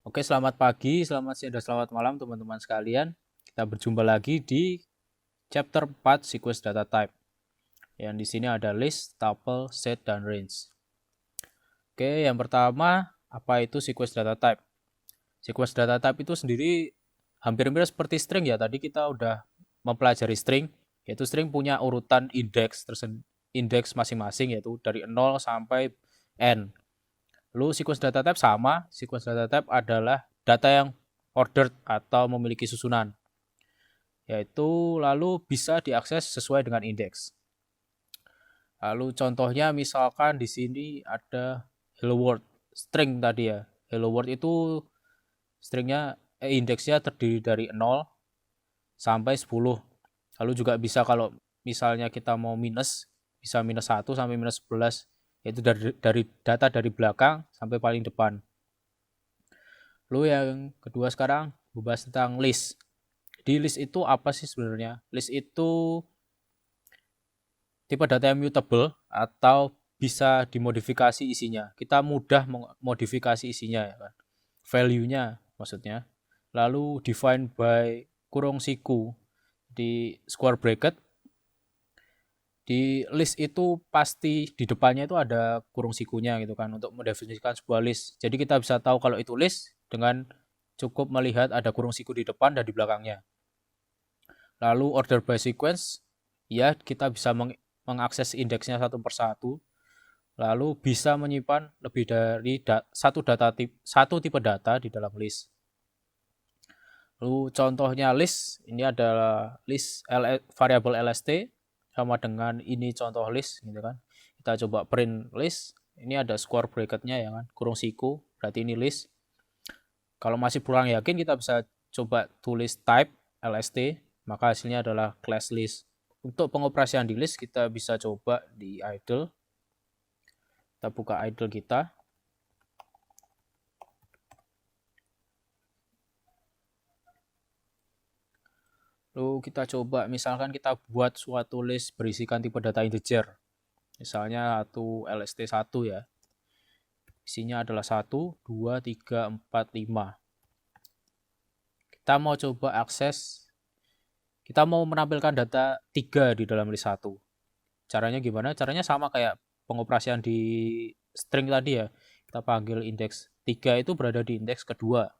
Oke, selamat pagi, selamat siang, dan selamat malam teman-teman sekalian. Kita berjumpa lagi di chapter 4 sequence data type. Yang di sini ada list, tuple, set, dan range. Oke, yang pertama, apa itu sequence data type? Sequence data type itu sendiri hampir mirip seperti string ya. Tadi kita udah mempelajari string, yaitu string punya urutan indeks masing-masing, yaitu dari 0 sampai n. Lalu sequence data type sama, sequence data type adalah data yang ordered atau memiliki susunan, yaitu lalu bisa diakses sesuai dengan indeks. Lalu contohnya misalkan di sini ada hello world string tadi ya. Hello world itu stringnya indeksnya terdiri dari 0 sampai 10. Lalu juga bisa kalau misalnya kita mau minus, bisa minus 1 sampai minus 11, yaitu dari data dari belakang sampai paling depan. Lalu yang kedua sekarang bahas tentang list. Di list itu apa sih sebenarnya? List itu tipe data yang mutable atau bisa dimodifikasi isinya. Kita mudah memodifikasi isinya ya kan. Value-nya maksudnya. Lalu define by kurung siku di square bracket. Di list itu pasti di depannya itu ada kurung sikunya gitu kan untuk mendefinisikan sebuah list. Jadi kita bisa tahu kalau itu list dengan cukup melihat ada kurung siku di depan dan di belakangnya. Lalu order by sequence, ya kita bisa mengakses indeksnya satu persatu, lalu bisa menyimpan lebih dari satu tipe data di dalam list. Lalu contohnya list, ini adalah list variabel lst sama dengan ini contoh list gitu kan. Kita coba print list, ini ada square bracketnya ya kan, kurung siku, berarti ini list. Kalau masih kurang yakin kita bisa coba tulis type lst, maka hasilnya adalah class list. Untuk pengoperasian di list kita bisa coba di idle. Kita buka idle kita. Lalu kita coba misalkan kita buat suatu list berisikan tipe data integer. Misalnya satu lst1 ya. Isinya adalah 1, 2, 3, 4, 5. Kita mau coba akses, kita mau menampilkan data 3 di dalam list 1. Caranya gimana? Caranya sama kayak pengoperasian di string tadi ya. Kita panggil indeks 3 itu berada di indeks kedua.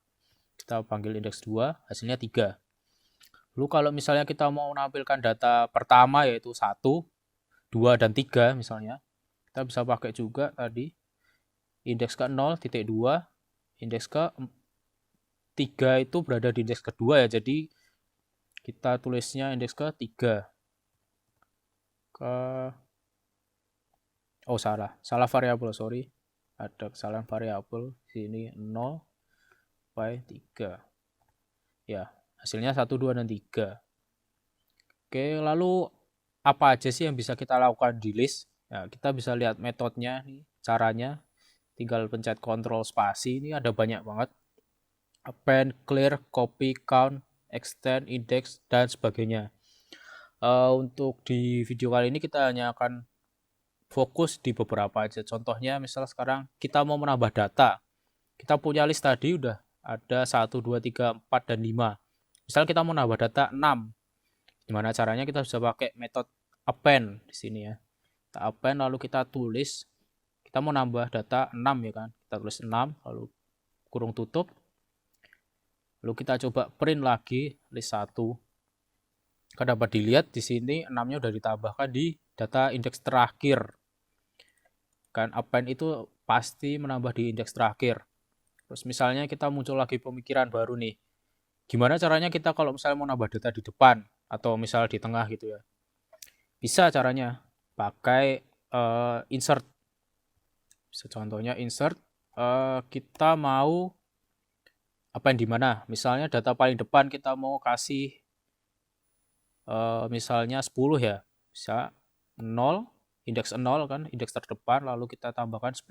Kita panggil indeks 2, hasilnya 3. Lalu kalau misalnya kita mau menampilkan data pertama yaitu 1, 2, dan 3 misalnya, kita bisa pakai juga tadi indeks ke 0, titik 2, indeks ke 3 itu berada di indeks kedua ya. Jadi kita tulisnya indeks ke 3. Ke Oh salah variabel, sorry. Ada kesalahan variabel sini 0 by 3. Ya, hasilnya 1, 2, dan 3. Oke, lalu apa aja sih yang bisa kita lakukan di list? Ya, kita bisa lihat metodenya nih, caranya. Tinggal pencet Ctrl spasi, ini ada banyak banget. Append, clear, copy, count, extend, index, dan sebagainya. Untuk di video kali ini kita hanya akan fokus di beberapa aja. Contohnya misal sekarang kita mau menambah data. Kita punya list tadi udah ada 1, 2, 3, 4, dan 5. Misal kita mau nambah data 6. Gimana caranya? Kita bisa pakai metode append di sini ya. Kita append lalu kita tulis. Kita mau nambah data 6 ya kan. Kita tulis 6 lalu kurung tutup. Lalu kita coba print lagi list 1. Kan dapat dilihat di sini 6-nya udah ditambahkan di data indeks terakhir. Kan append itu pasti menambah di indeks terakhir. Terus misalnya kita muncul lagi pemikiran baru nih. Gimana caranya kita kalau misalnya mau nambah data di depan atau misal di tengah gitu ya. Bisa caranya pakai insert. Bisa contohnya insert kita mau apa yang di mana? Misalnya data paling depan kita mau kasih misalnya 10 ya. Bisa 0, indeks 0 kan, indeks terdepan lalu kita tambahkan 10.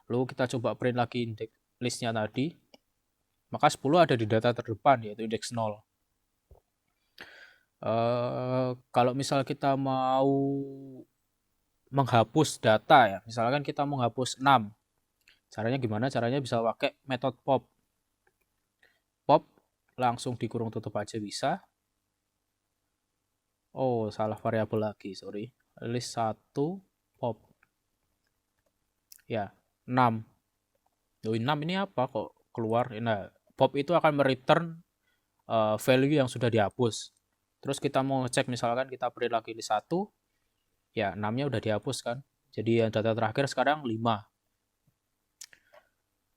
Lalu kita coba print lagi indeks listnya tadi. Maka 10 ada di data terdepan yaitu indeks 0. Kalau misal kita mau menghapus data ya, misalkan kita menghapus 6. Caranya gimana? Caranya bisa pakai metode pop. Pop langsung dikurung tutup aja bisa. Oh, salah variabel lagi, sorry. List 1 pop. Ya, 6. Oh, 6 ini apa kok keluar? Nah, pop itu akan mereturn value yang sudah dihapus. Terus kita mau ngecek misalkan kita print lagi list 1, ya 6-nya udah dihapus kan. Jadi yang data terakhir sekarang 5.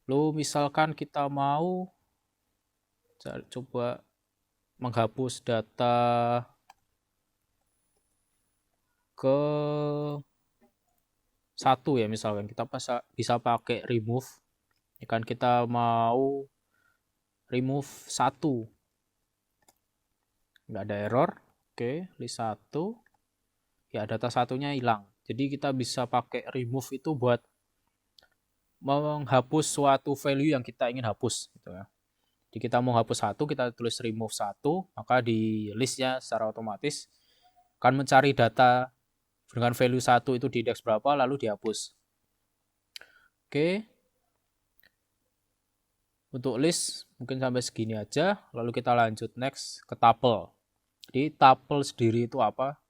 Lalu misalkan kita mau coba menghapus data ke 1 ya, misalkan kita bisa pakai remove. Ya kan kita mau remove 1. Nggak ada error. Oke, list 1. Ya, data satunya hilang. Jadi kita bisa pakai remove itu buat menghapus suatu value yang kita ingin hapus gitu ya. Jadi kita mau hapus 1, kita tulis remove 1, maka di listnya secara otomatis akan mencari data dengan value 1 itu di indeks berapa lalu dihapus. Oke. Untuk list mungkin sampai segini aja, lalu kita lanjut next ke tuple. Jadi tuple sendiri itu apa?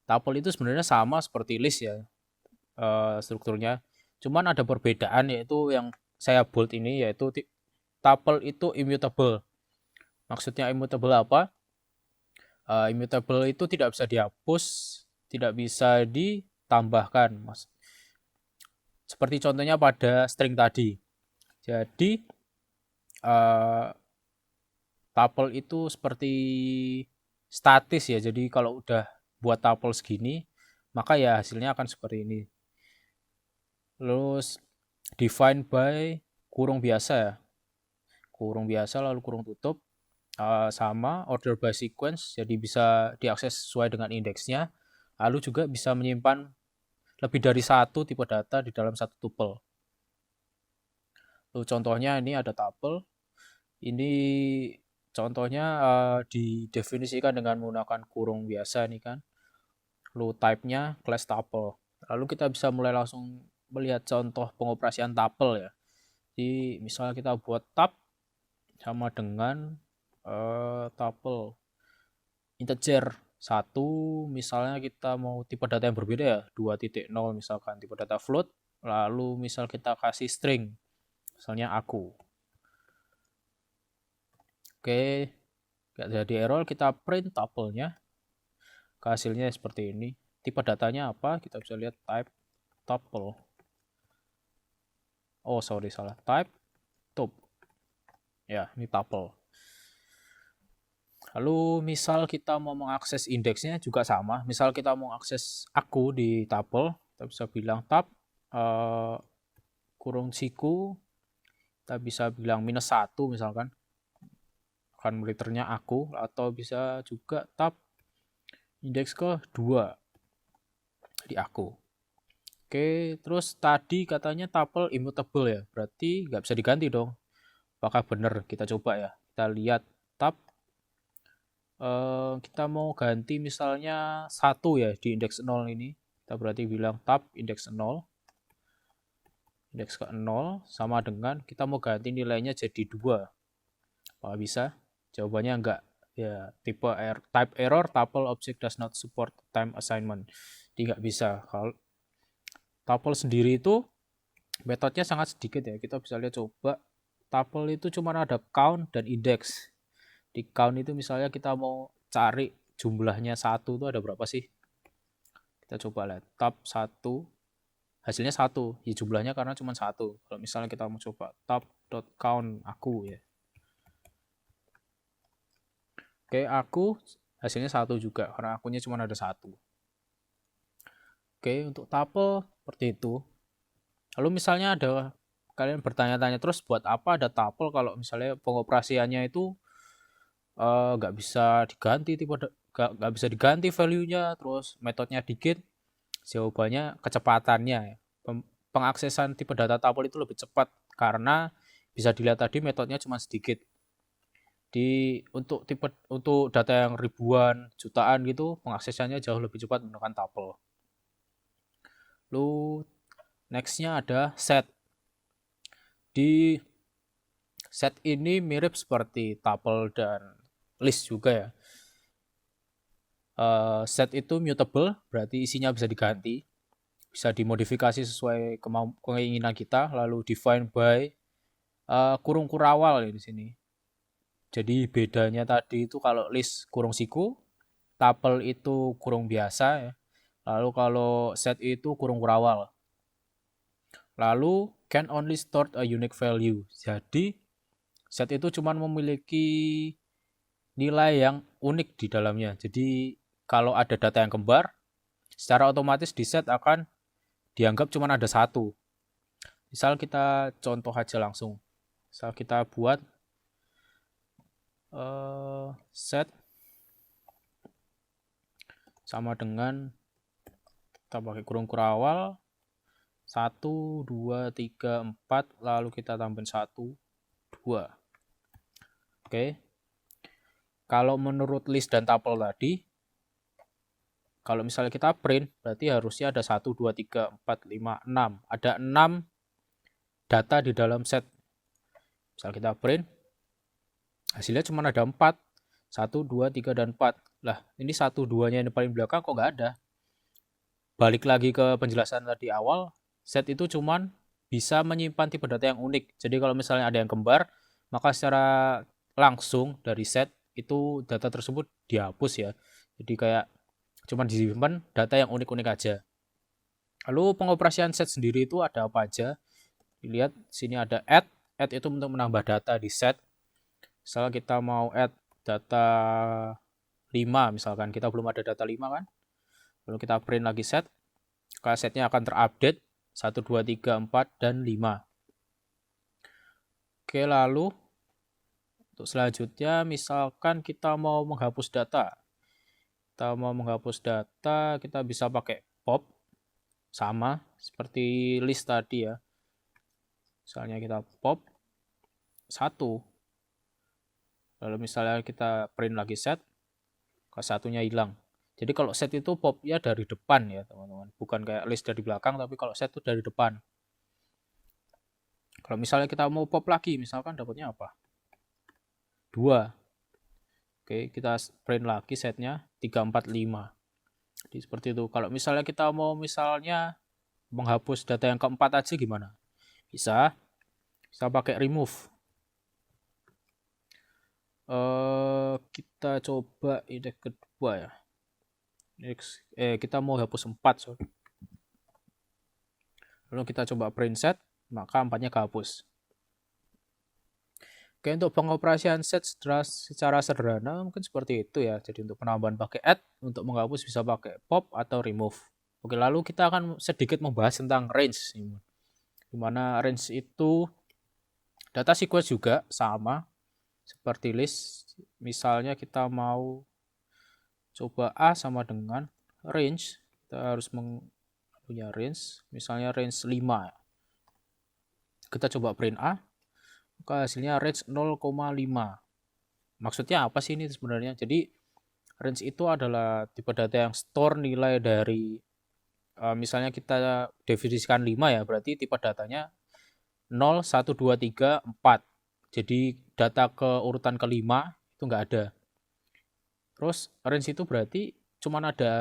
Tuple itu sebenarnya sama seperti list ya, strukturnya. Cuman ada perbedaan, yaitu yang saya bold ini, yaitu tuple itu immutable. Maksudnya immutable apa? Immutable itu tidak bisa dihapus, tidak bisa ditambahkan. Seperti contohnya pada string tadi. Jadi tuple itu seperti statis ya. Jadi kalau udah buat tuple segini, maka ya hasilnya akan seperti ini. Terus define by kurung biasa ya. Kurung biasa lalu kurung tutup. Sama order by sequence, jadi bisa diakses sesuai dengan indeksnya. Lalu juga bisa menyimpan lebih dari satu tipe data di dalam satu tuple. Lalu contohnya ini ada tuple. Ini contohnya didefinisikan dengan menggunakan kurung biasa nih kan. Lalu type-nya class tuple. Lalu kita bisa mulai langsung melihat contoh pengoperasian tuple ya. Jadi misalnya kita buat tab sama dengan tuple integer 1, misalnya kita mau tipe data yang berbeda ya, 2.0 misalkan tipe data float, lalu misal kita kasih string, misalnya aku. Oke, nggak jadi error, kita print tuple-nya, hasilnya seperti ini. Tipe datanya apa? Kita bisa lihat type tuple. Oh sorry, salah, type tup. Ya, ini tuple. Lalu misal kita mau mengakses indeksnya juga sama. Misal kita mau akses aku di tuple, kita bisa bilang tab kurung siku, kita bisa bilang -1 misalkan, akan returnnya aku, atau bisa juga tab indeks ke 2 di aku. Oke, terus tadi katanya tuple immutable ya, berarti nggak bisa diganti dong. Apakah benar? Kita coba ya. Kita lihat tab. Kita mau ganti misalnya 1 ya di indeks 0 ini. Kita berarti bilang tab indeks 0. Indeks ke 0 sama dengan kita mau ganti nilainya jadi 2. Apakah bisa? Jawabannya enggak. Ya, type error tuple object does not support time assignment. Jadi nggak bisa. Kalau tuple sendiri itu metodenya sangat sedikit ya. Kita bisa lihat coba. Tuple itu cuma ada count dan index. Di count itu misalnya kita mau cari jumlahnya 1 itu ada berapa sih? Kita coba lihat. Tab 1. Hasilnya 1. Ya jumlahnya karena cuma 1. Kalau misalnya kita mau coba tab.count aku ya. Oke, aku hasilnya 1 juga. Karena akunya cuma ada 1. Oke, untuk tuple seperti itu. Lalu misalnya ada kalian bertanya-tanya terus buat apa ada tuple kalau misalnya pengoperasiannya itu nggak bisa diganti nggak bisa diganti value-nya, terus metodenya dikit. Jawabannya kecepatannya. Pengaksesan tipe data tuple itu lebih cepat karena bisa dilihat tadi metodenya cuma sedikit. Untuk data yang ribuan, jutaan gitu, pengaksesannya jauh lebih cepat menggunakan tuple. Lalu nextnya ada set. Di set ini mirip seperti tuple dan list juga ya. Set itu mutable, berarti isinya bisa diganti, bisa dimodifikasi sesuai keinginan kita, lalu define by kurung kurawal ya di sini. Jadi bedanya tadi itu kalau list kurung siku, tuple itu kurung biasa ya. Lalu kalau set itu kurung kurawal. Lalu can only store a unique value. Jadi set itu cuma memiliki nilai yang unik di dalamnya. Jadi kalau ada data yang kembar, secara otomatis di set akan dianggap cuma ada satu. Misal kita contoh aja langsung. Misal kita buat set sama dengan kita pakai kurung kurawal 1, 2, 3, 4, lalu kita tambahin 1, 2. Oke. Kalau menurut list dan tuple tadi, kalau misalnya kita print, berarti harusnya ada 1, 2, 3, 4, 5, 6. Ada 6 data di dalam set. Misal kita print, hasilnya cuma ada 4. 1, 2, 3, dan 4. Lah, ini 1, 2-nya yang paling belakang kok nggak ada. Balik lagi ke penjelasan tadi awal, set itu cuman bisa menyimpan tipe data yang unik. Jadi kalau misalnya ada yang kembar, maka secara langsung dari set itu data tersebut dihapus ya. Jadi kayak cuman disimpan data yang unik-unik aja. Lalu pengoperasian set sendiri itu ada apa aja? Dilihat sini ada add. Add itu untuk menambah data di set. Misalnya kita mau add data 5 misalkan, kita belum ada data 5 kan. Lalu kita print lagi set. Maka setnya akan terupdate 1, 2, 3, 4, dan 5. Oke, lalu untuk selanjutnya misalkan kita mau menghapus data. Kita mau menghapus data, kita bisa pakai pop. Sama seperti list tadi ya. Misalnya kita pop 1. Lalu misalnya kita print lagi set, ke satunya hilang. Jadi kalau set itu popnya dari depan ya teman-teman. Bukan kayak list dari belakang, tapi kalau set itu dari depan. Kalau misalnya kita mau pop lagi, misalkan dapatnya apa? 2. Oke, kita print lagi setnya 3, 4, 5. Jadi seperti itu. Kalau misalnya kita mau misalnya menghapus data yang keempat aja gimana? Bisa pakai remove. Kita coba ide kedua ya. Kita mau hapus 4, sorry. Lalu kita coba print set, maka 4-nya kehapus. Oke, untuk pengoperasian set secara sederhana mungkin seperti itu ya. Jadi untuk penambahan pakai add, untuk menghapus bisa pakai pop atau remove. Oke, lalu kita akan sedikit membahas tentang range. Dimana range itu data sequence juga sama seperti list. Misalnya kita mau coba A sama dengan range, kita harus punya range, misalnya range 5. Kita coba print A, maka hasilnya range 0,5. Maksudnya apa sih ini sebenarnya? Jadi range itu adalah tipe data yang store nilai dari misalnya kita definisikan 5 ya, berarti tipe datanya 0, 1, 2, 3, 4. Jadi data ke urutan kelima itu nggak ada. Terus range itu berarti cuma ada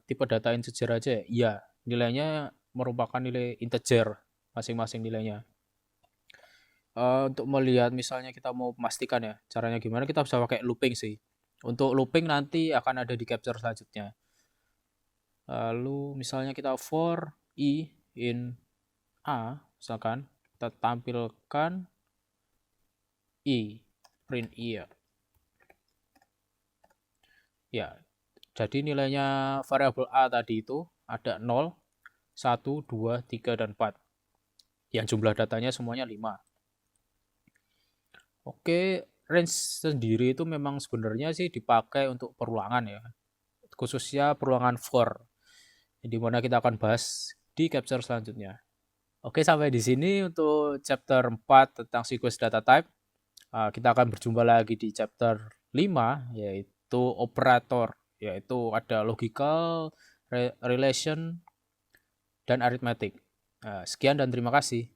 tipe data integer aja ya? Iya, nilainya merupakan nilai integer masing-masing nilainya. Untuk melihat misalnya kita mau memastikan ya caranya gimana, kita bisa pakai looping sih. Untuk looping nanti akan ada di capture selanjutnya. Lalu misalnya kita for i in a, misalkan kita tampilkan i, print i ya. Ya, jadi nilainya variabel a tadi itu ada 0, 1, 2, 3, dan 4. Yang jumlah datanya semuanya 5. Oke, range sendiri itu memang sebenarnya sih dipakai untuk perulangan ya. Khususnya perulangan for. Di mana kita akan bahas di capture selanjutnya. Oke, sampai di sini untuk chapter 4 tentang sequence data type. Kita akan berjumpa lagi di chapter 5 yaitu operator, yaitu ada logical, relation, dan arithmetic. Sekian dan terima kasih.